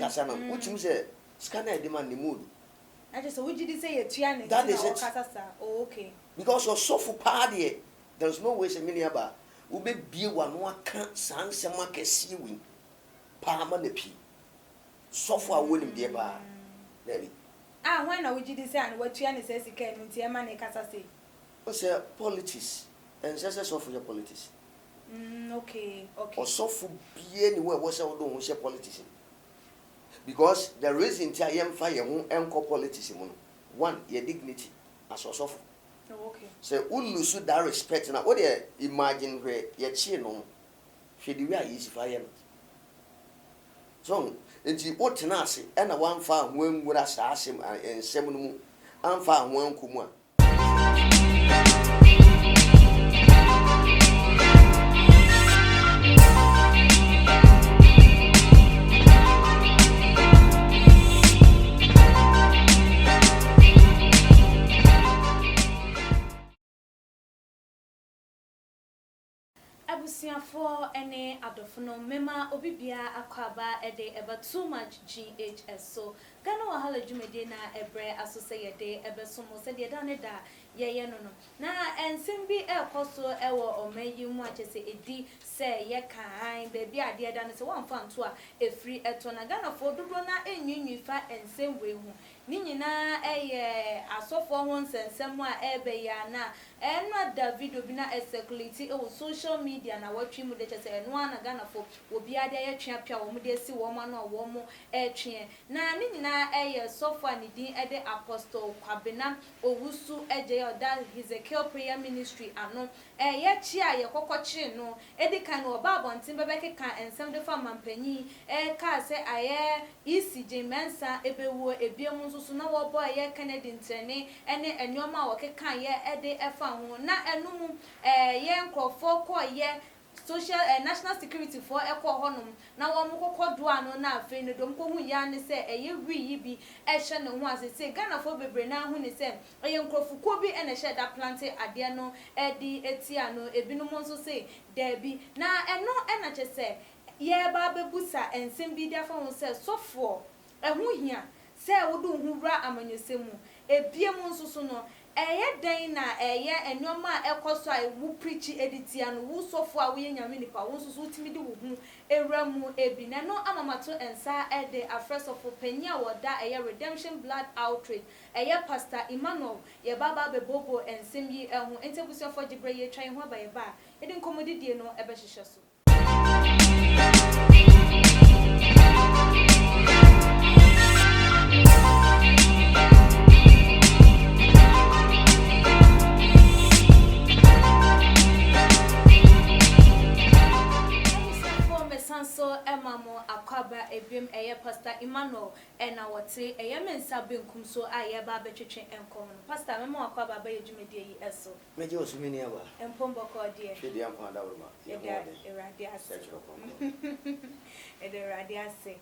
kasana utim say scanner demand the mood. I just would you say a tian that is it. Oh, okay. Because your sofu party there's no way many about ube be one can san sama kesi win palma the p software wouldn't be about Nelly. When I would you say and what tian says he came into a man say? What's a politics and says of your politics? Okay. Or sofu be anywhere was our don't say politician. Because the reason I am fire won't anchor politician. One, your dignity as a soft. Oh, okay. So, lose that respect now. What do you imagine where your chin on? Should you easy fire? So, it's the old tenacity, and a one farm when would assess him and 7 moon, and farm one kuma. For any adofno mema obibia akwaba ede eba too much GHS so Ghana wahala jumede na ebre asoseyede ebe somo se de dane da ye no na ensem bi ekoso ewo omayi mu achese edi se ye kan baby ade dane se wonfa nto a efri eto na Ghana fo dodo na enwinwi fa ensem we hu ni nyina eye asofo ho nsensem a ebe ya na enwa da video bi na circulate o social media na watwi mu de chese enwa na Ghana fo obi ade ye twa pia wo mu de si wo ma na wo mu etwe na ni nyina eye sofa ni din ede apostle kwabena Owusu Adjei that Ezekiel prayer ministry ano ye chia ye kokochi no edi kan no ba bontin bebeke kan ensem de fa mampanyi ka se aye ECJ mensa ebewo ebiemu nso na wo boy ye Kennedy ntrene ene enwoma wo kekan ye ede efa ho na enum ye nkrofo ko ye social national security for ekwo honum na wo mukokọ do ano na afi ne dom ko hu ya ne se eye wi bi ehye ne ho ase se Ghana fo bebre na hu ne se eye nkrofuko bi ene hye da plante ade no edi etia no ebinum nso se debi na eno ena che se ye ba bebusa ensem bi da fa ho se sofo ehu hia se wodu hu wura amanyosemu ebiem nso so no eye den na eye enoma ekoso a wu preach editia no wu sofo a we nyame nipa wo nso so timi de wo hu ewramu ebi na no amamato ensa ede afresh of penya woda eye redemption blood outreach eye pastor Emmanuel ye baba bebobo ensem yi ehu entebuso for gibre ye twan ho ba ye ba edi nkomodidie no ebe hihye so so emamo akwaba ebiem eye pastor Emmanuel ena wote eye mensa benkum so aye ba betwetwe enkom no pastor memo akwaba ba yedwumedie yi eso meje osumini aba empombo ko die hwede ampa da wurma ye erade ase erade ase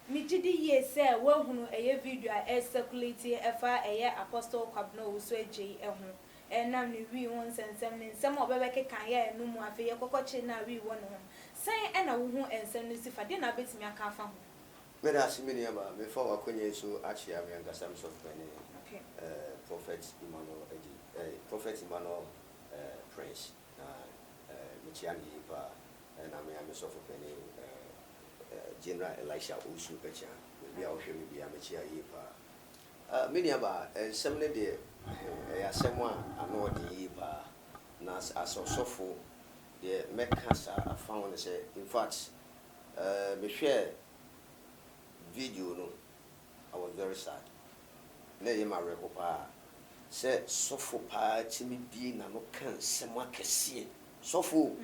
mijidi ye se wahunu eye video a circulate efa eye apostle kwabna Owusu Adjei ehu enam ni wi won sensem ni nsem obebeke kan ye enu mu afi ye kokoche na wi won no sai ena wo hu ensem ni sifa de na betimi aka afa ho me da simini aba me fa wakonye so achia me ngasa so fene okay prophet Emmanuel Adjei prophet Emmanuel prince na michiani pa na me so fene general Elisha Owusu Adjei we a ohwe me bia mechia yi pa mini aba ensem ne de yasemwa ano de yi pa na asosofo de mekasa afound say in fact me share video no I was very sad na ye ma rekopa say sofo pa timi bi na no kan semwa kese sofo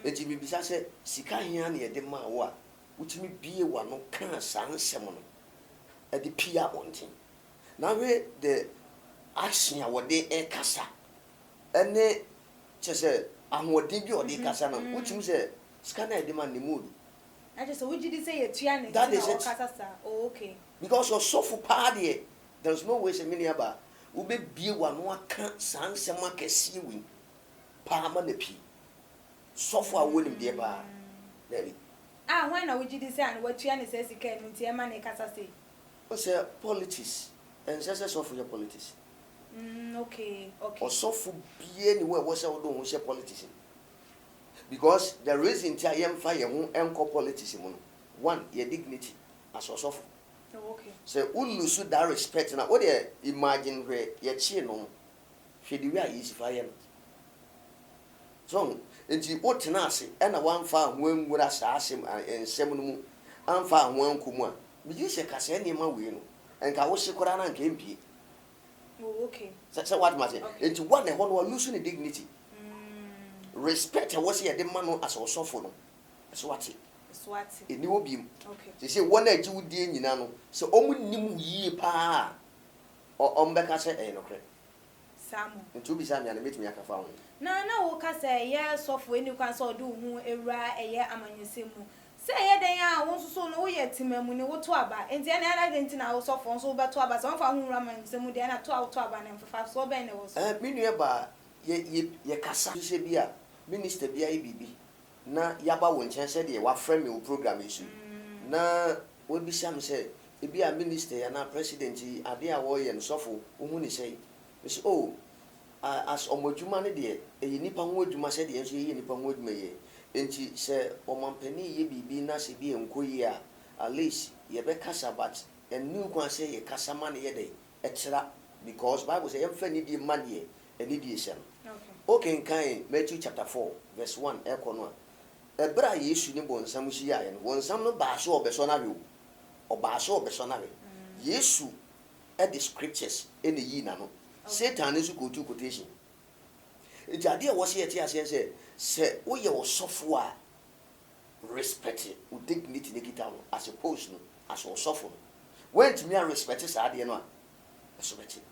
etimi bisa say sika hia na ye de ma wo a utimi bie wa no kan san sem no e de pia ontin na we the action a wode e kasa ene chese ahwode bi ode kasa na wuchim se scanner de man ni mood I just would you say a ne that is it oh okay because of sofu party there's no way say many aba ube bie wa no aka san sema kesi wi pa ma na pi sofu a wonim de ba na bi Ah, when I would you design what you and says you can into a man kasa say. O say politics and says of your politics. Okay. Or so for be anywhere was our don't share politics. Because the reason I am fire won't anchor politics. One, your dignity as a soft. Okay. So Owusu that respect now. What do you imagine where your chin on? She do easy fire. So, and you ought to nasi, and a one found when would assess him and seminum, and found one kuma. But you say Cassani ma win, and Kawashi Korana and Kempi. Okay. That's what matter. Into one and one were losing dignity. Respect was here the man as a soft. Swati. Swati. It will be. Okay. They say one night you would dear Nano, so only nimu ye pa or Ombeka said, eh, no credit. Samu. And to be Sammy and meet me a found. Na woka say yes software you can so do hu era eye amanyesemu say ye den a won so no ye timamu ne wo to aba enti na na denti na wo software so be to aba so fa hu ramanyesemu de na to aba na mfafa so be ne wo so me nua ba ye kasa se bia minister bia bibi na yaba won chen se de wa frame wo program isu na wo bi sam se e bia minister ya na president ade a wo ye no sofo wo hu ni sei oh as omodwuma ne de e nipa ho adwuma se de enso ye nipa ho adwuma ye enti se omampani ye bibi na se bi enkoyi a at least ye be kasa but enu kwa se ye kasa ma ne ye de etira because Bible say yemfa ni di man ye eni di ese no okay kan Matthew chapter 4 verse 1 e kono a ebra Yesu ni bonsam shi ya no bonsam no ba so obeso na we o ba so obeso na we Yesu e the scriptures ene yi na no Satan is go to quotation. It's idea was here say we your software respect it with dignity negative as opposed to as your software. When to me respect is idea no. Respect it.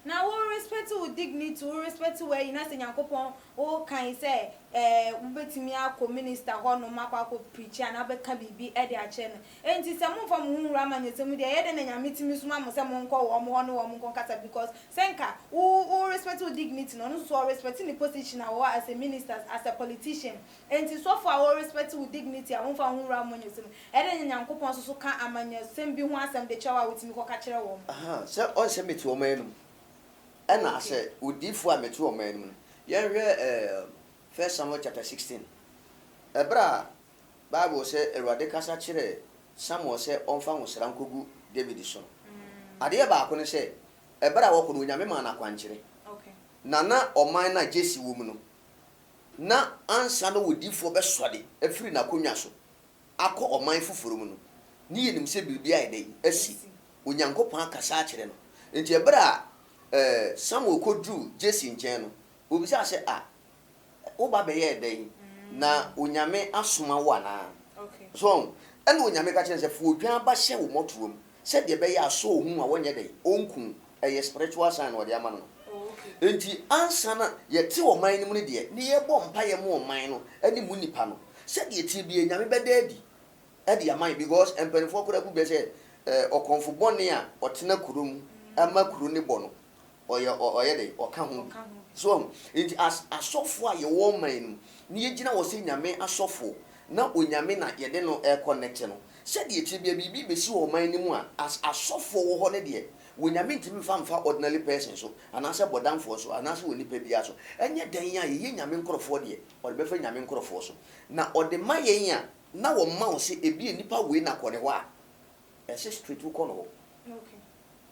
Now we respect with dignity, we respect where you know say Yakopon o kan say ubetimi akọ minister ho no makwa akọ preacher na beka bibi e de ache no enti se mo fam hu ramanyesemu de ye de na nyametimi suma mo se mo nko wo mo ho no wo mo nko kasa because senka we respect with dignity no so respect the position as a minister as a politician enti so for we respect with dignity a mo fam hu ramanyesemu e de Yakopon so kan amanyesem bi hu asem de chawa wetimi ko ka kire wo aha se on se meti wo manum and I said, would differ me to a man. Yeah, 1 Samuel chapter 16. Ebra Bible said, a radicasa chile, Samuel said, on found Srankugu, Davidson. Adia Bakon said, Ebra walk with Yamana Quanchire. Okay. Nana or mine, Jesse woman. Na answer would differ best swaddy, a free Nakunyaso. I call mine for woman. Near him say, be a day, a see. When Yanko Panka Sachin. Into a bra. Samuel could do Jesse in channel. We say, Oba be day na unyame asuma wana. Okay. So, and when you make a chance of food, Jamba with motorum, said the bay are so whom I want your day, uncle, a spiritual sign or the amano. Okay. And the answer yet 2 of mine money dear, near bomb pie more mine, any money panel. Said the TB and Yami daddy. Eddie, I because and Penfo could have said, or Confubonia or Tina Kurum, and Macruni Bono. Or come so it as a software your woman near Gina was in Yame a software now when Yamina Yadeno air connection said the TB be so mine as a software holiday when Yamin to be found for ordinary person so and answer Bodan for so and answer when you pay Biaso and yet then Yamin Croford or Befriend Yamin Crofoso now or the Maya now a mouse a be a nipper winner Conewa as a street to Cono. Okay.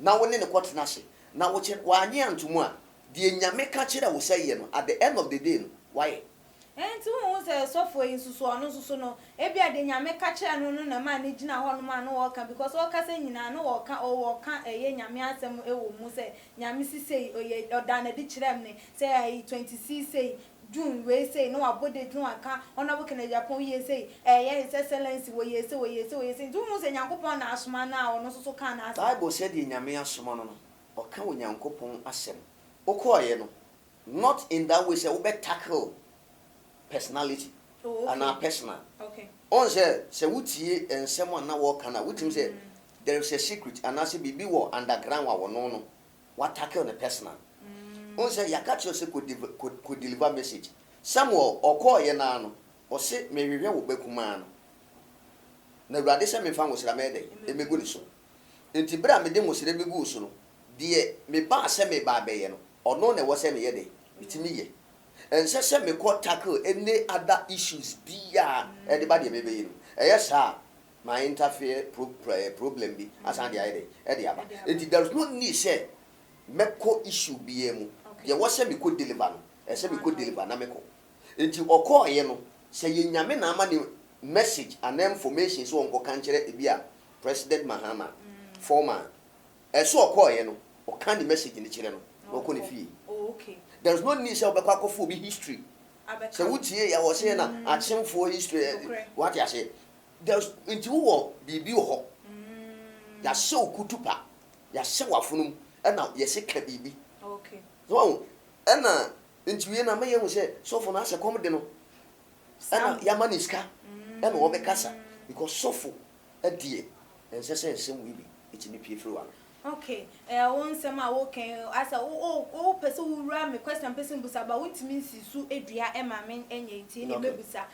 Now when in the quarter nasi. Now watch it 1 year and 2 more. The Nyame catcher will say at the end of the day, why? And two was software in so no. Ebia de Nyame catcher no na man na ho man no work because all cassing na no work or can a Nyame asem e wo mu say Nyame si say or dan di chirem ne say 26 say June we say no abode no aka honorable Kennedy Japan ye say his excellency we ye say do mu say Yakopon na asoma na ono so kan na Bible said the Nyame asoma no or can we Yakopon asem okoye no not in that way say we tackle personality and our personal okay on say wutie ensem na wo kana wutim say there is a secret and as be wo underground wa no what tackle the personal on say yakacho say could deliver message Samuel okoye na no o say me hwehwe wo bakuma no na Awurade se me fa ngosra me dey e megu ni so enti bra me de ngosra megu so no de me ba se me ba beye no ono na wo se me ye dey bitimi ye ense se me ko tackle any other issues bia e de ba de me beye no yes sir my interfere problem bi asan de ayede e de aba enti there is no need say meko issue bia mu ye wo se me ko deliver no e se me ko deliver na meko enti okọ ye no se ye nyame na ama ni message and information so onko kan kire ebia President Mahama former so okọ ye no o kan the message ni kire no okọ ni fi okay there is no need say obekwa akofo bi history se wutie ya wo say na achemfo history what ya say there's into wo bibi ho ya show kutupa ya show afunum na ye se ka bibi okay so na into ye na me ye hu say so for na se kom de no na ya maniska na wo be kasa because so for adie en se ensem wi bi itini pie free one. Okay, one sema woken as a person who ran me question person busa ba wintimi sisu edua e ma men enye nti ne bebusa.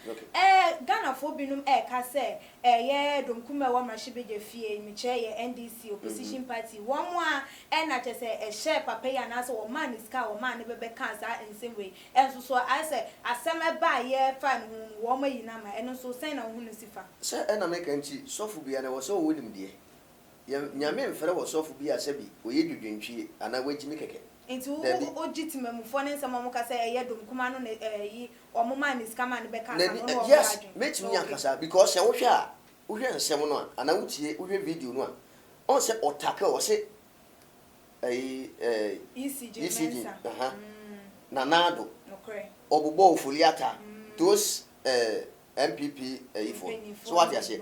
Ghana for binum ka say ye domkume wa mrahye fie mi che ye NDC opposition party one more na che say share papa ya na so wo man iska wo man ne bebe kan sa nsem we enso so I say asem ba ye fan wo ma yina ma eno so sen na wo hu sifa. Say na make nti sofu bia na wo so wo nim de nyame mfere wo sofu bia sabi oye dudwentwie ana wagimi keke enti o gitimamufo ne nsema mo ka say ye domkuma no yi o mo man iska man be kan sa no yes metimi akasa because wo hwe nsem no ana wutie wo hwe video no on se otaka wo se ECG na nado okay obubo ofoliata those MPP ifo so what you say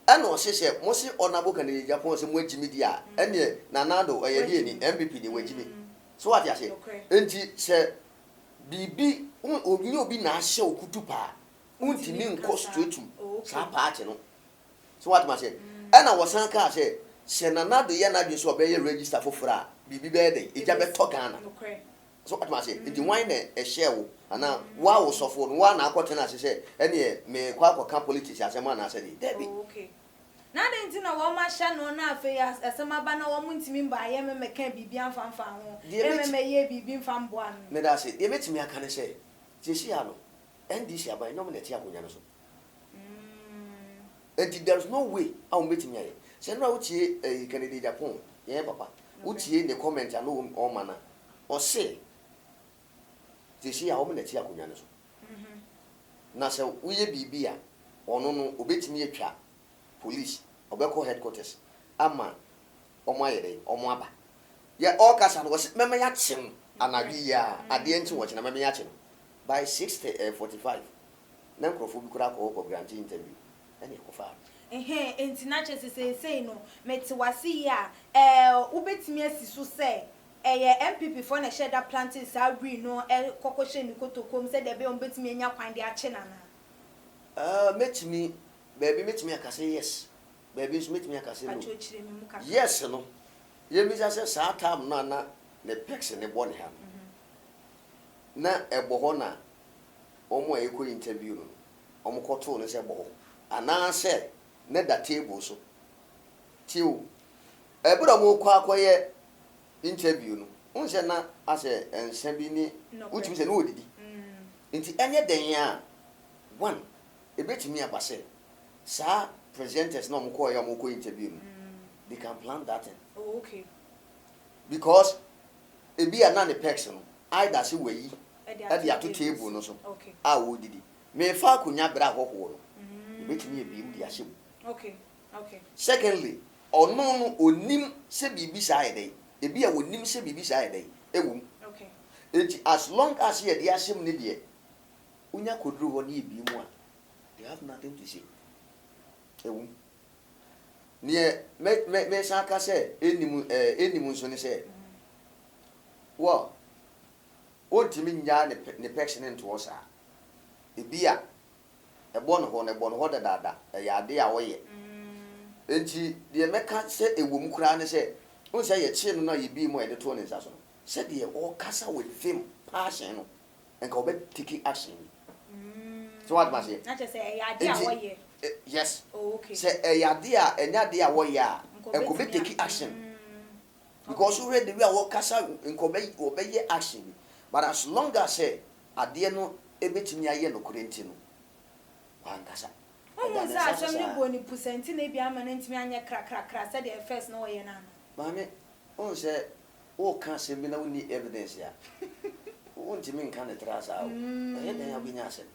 ana o hye mo se onabo kan de Japan se mo agimi dia ene nanado ayede ni MPP de wagimi so what you say enti se bibi obi na ahye okutupa untimi nko straight to sa party no so what ma say ana wo san ka se nanado ye na dwe so obeye register fofora bibi be de eja be to Ghana so what ma say enti why na e share wo ana wa wo sofo no wa na akotena se ene me kwa kwa politics asema na se dey okay na de ntina wo ma sha no na afi asema ba na wo muntimi mba ye me meka bibi amfamfa ho me ye bibi mfambo an me da se ye metimi aka ne se jesi ya no NDC abai no me neti akonya no so and there's no way I will metimi aye se no utie Canada Japan ye papa utie the comment alo o mana o se jesi ya wo me neti akonya no so na se uye bibi a ono no obetimi atwa police obeko headquarters ama omo ayere omo aba ye all kasa no meme ya chim anabi ya ade nti wo china meme ya chim by 6:45 na nkrofo bi kura ko grant interview ene ko fa enti na che se no meti wasi ya ubetimi asisu se eye MPP for na share that planting sa green no kokoshe ni kotokom se de be on betimi anya kwan de ache nana metimi baby metimi akase yes baby so metimi akase no yes no ye mi say sa time no na ne pex ne bo ne ha na ebo ho na omo ayeko interview no omo koto no se bo ho ana se ne da table so tiu ebura mo kwa akoye interview no unse na ase ense bi ni utimi se no odidi nti enye den ya one ebetimi abase sa presenters no mko ya mko interview they can plan that thing. Oh, okay because e be na ne person either say we at the table no so okay wo didi me fa akunya bra hoho no ebetimi e bi mu dia hye okay secondly ono no onim se bibi sa ayede e bi a wonim se bibi sa ayede ewum okay as long as ye dia hye mu ne de unya kodru ho ne bi mu a they have nothing to say ewu me saka se enimu nso ne se wo ontimi nya ne pection into osa ebia ebo no ho dada ya ade a wo ye enti de meka se ewum kura ne se on se ye chi no na ye bi mu e de to ne nsa so se de o kasa with him passion no enka obe take action so what ma say na che say ya ade a wo ye Yes. Oh, okay. Say yadia enyadia wo ya enkobe take action. Because already we are kasa enkobe obeye action. But as long as say ade no ebetimi aye no korenti no wankasa. Oh, za asem ni bo ni pusenti na bia ma na ntimi anya kra say the first no ye na. Mame, on say o kan se bi na woni evidence ya. O ntimi nkan ne trasa o. E den ya binya asem.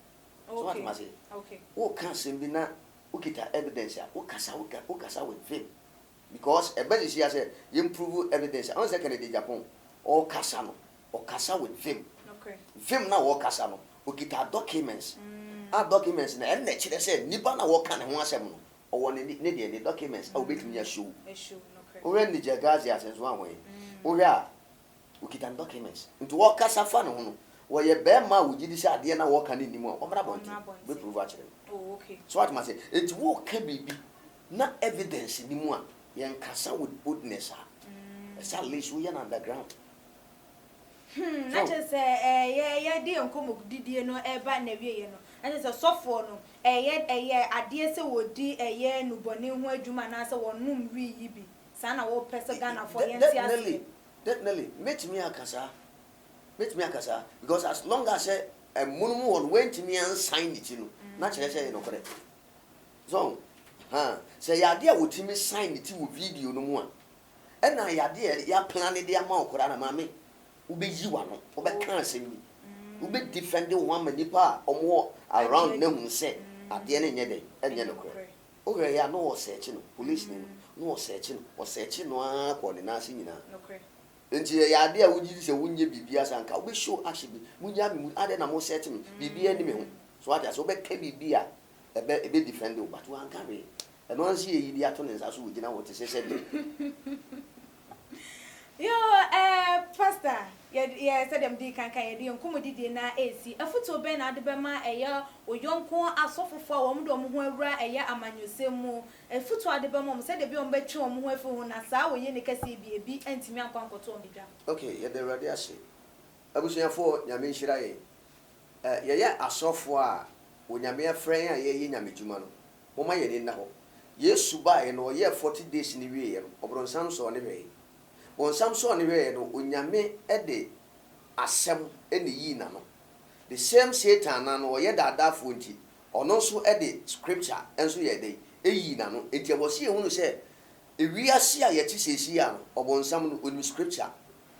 So what must say? Okay. O kan se bi na ukita evidence ya. O kasa with faith. Because a better she say you improve evidence. On say Canada Japan o kasa no. O kasa with faith. Okay. Faith na o kasa no. Ukita documents. Documents na e na kire say nipa na wo kan ho asem no. O won ne the documents o betimi ya show. Okay. O ren the jagazi asenso anwe. O hia ukita documents. Nti wo kasa fa no ho no. Wo ye be ma wo gidi say ade na wo kan ni mu. O mra bonti. Be prove akire. Oh, okay. So what must say? It wo ka bibi na evidence ni mu a yen kasa with boldness a. It's at least we are underground. Na just say dey enkomo didie no e ba na wie ye no. Na just sofo no ade se wodi no bone ho adwuma na se wonum wi yi bi. Sa na wo pese Ghana for yen tia. Definitely. Make me akasa. Because as long as a munumu won went me and sign it no. Na chere say no correct. So, say ya dia wotimi sign it with video no mu a. E na ya dia ya plan de ama okora na mame. Ube yiwa no, ube kan asem ni. Ube defend one manipa omo around na hu say ade na nye de enye no correct. Owe ya no search no, police ni no search no akọ ni na ase nyina. Okay. Nti ya ade a wugidi se wunye bibia sanka ube show action bi munya mi ade na mo search me bibia ni me hu. So ade so ube ka bibia ebe defend o but wan carry. Eno ansi yi di ato ne nsa so wugina wote se Yo, pastor, said them di kan ye nkomo didi na esi. Afuto be na de be ma eya oyonko asofofo a wo do mo ho awura eya amanyose mu. Afuto ade be mo said de bi on be twe mo ho afu ho na sa wo ye ne kase bi ebi antimi ankwankoto on bidwa. Okay, ye de ready ase. Abusuafo nyame nhira ye. Ye asofo a onyame afran a ye nyame djuma no. Mo ma ye ni na ho. Yesu ba ye no ye 40 days ni wie ye no. Obronsan so ne we. On Samson we no onyame de asem ene yi na no the same Satan na no ye dadafo nti ono so de scripture enso ye dey eyi na no enti abosi ehunu se ewiase a ye ti sesi a no obonsam no onim scripture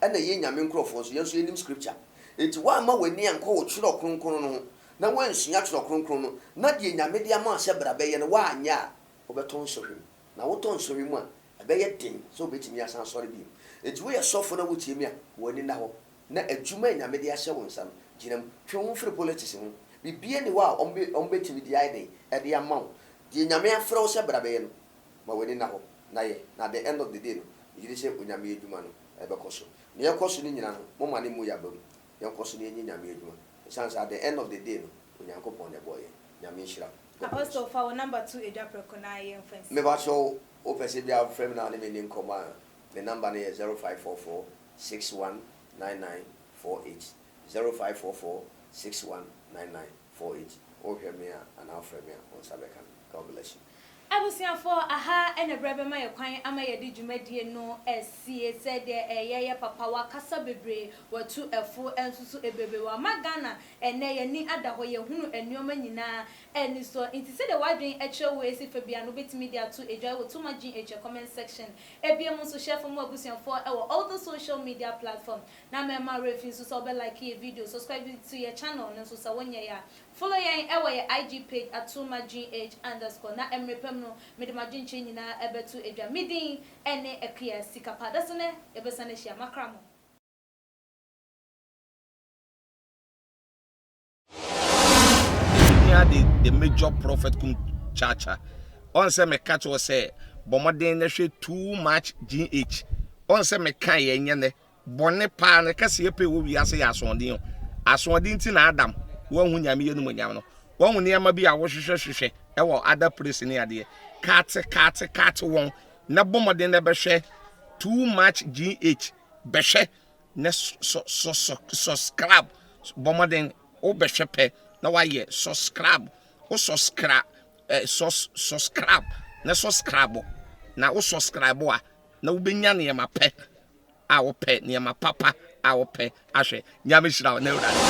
ene ye nyame nkrofo so ye so enim scripture enti wa ma wani anko wo twiro kronkron no na wansua twiro kronkron no na de nyame de ama se bra be ye no wa anya obeton sohwem na woton sohwem a abeye din so betimi asan sori bi eti we sofo na wuti a woni na ho na adwuma nyame de ahye won sam ginam twon free politics ho bibie ni wa ombe timi di aiden e de amaw di nyame afro se brabe no ma woni na ho na ye na the end of the day no yiri se onyame adwuma no e be koso ne ye koso ni nyina no mo ma ne mu ya bam ye koso ne nyi nyame adwuma sans at the end of the day no onyankopon ne boye nyame hira Apostle for number 2 ejapreko na ye mfensi me ba so o pese bia frame na ne me ni nkoma. The number is 0544 619948. 0544 619948. Oh, hear me and our friend on Sabekan. God bless you. Abusiafo aha ene brebe ma ye kwan ama ye di dwumadie no esie said ye papa wa kasa bebre watu efo ensusu ebebe wa magana ene ye ni ada ho ye hunu enuoma nyina eni so inti se de wadwen eche we esi fabia no betimi dia to enjoy with too much in comment section ebiem so share for more abusiafo e all the social media platform na mema refuse so be like your video subscribe to your channel no so sa wonya ya follow yen e your IG page @tumagh_ na emrepem no medimagin nyina ebetu edwa midin ene ekia sikapa dasone ebesane hia makramo the major prophet kum chacha on say me catch was say bomoden na hwe too much gh on say me kan ye nyene bone pa na kase ye pe wo wi ase ya asonden ti na adam wo hu nyame ye no nyam no wo hu ne ma bi a wo hwehwehwehwe e wo other place ni ade kat won na bomoden na be hwe too much gh be hwe na subscribe bomoden o be hwe pe na wa ye subscribe o subscribe subscribe na subscribe na wo subscribe a na wo benya ne ma pɛ a wo pɛ ne ma papa a wo pɛ ahwɛ nyame hyira na